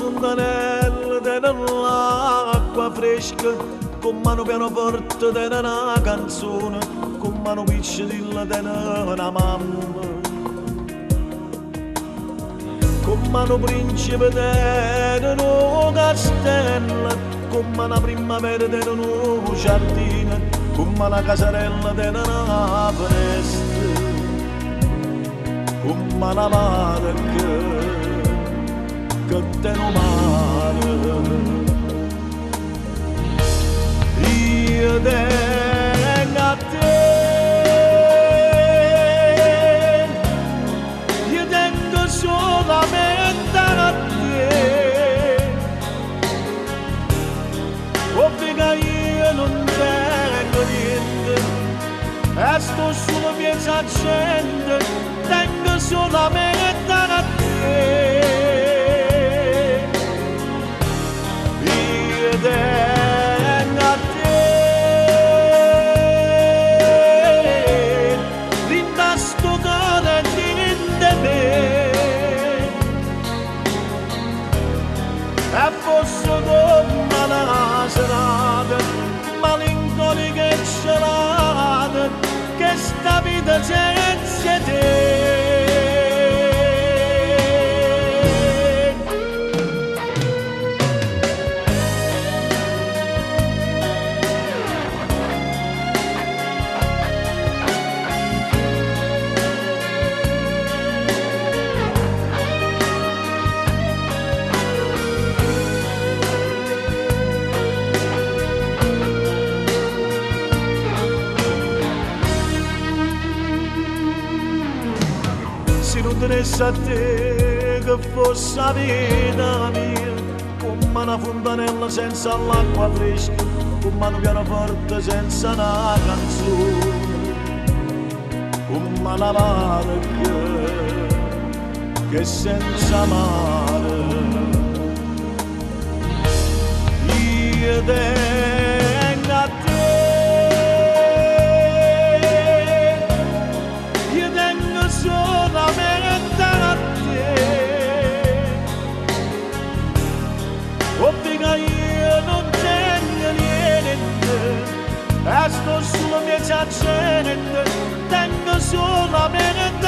fontanelle dell'acqua fresca, con mano pianoforte di una canzone, con mano picciola di una mamma, con mano principe di un castello, con mano primavera di un giardino, con mano casarella di una foresta, con mano barca che te non mare. Io tengo a te, io tengo solamente a te, ovvio che io non tengo niente, e sto solo piezza gente, tengo solamente a te. Io tengo a te, rinnasto cane di me, e fosse come una serata malinconica e celata, che sta vita senza te. Se non tenesse a te che fosse la vita mia, come una fontanella senza l'acqua fresca, come un pianoforte senza una canzone, come una barca che senza mare. Io tengo a te, io tengo solamente a te, ovvio che io non tengo niente, e sto solo piezza gente, tengo solamente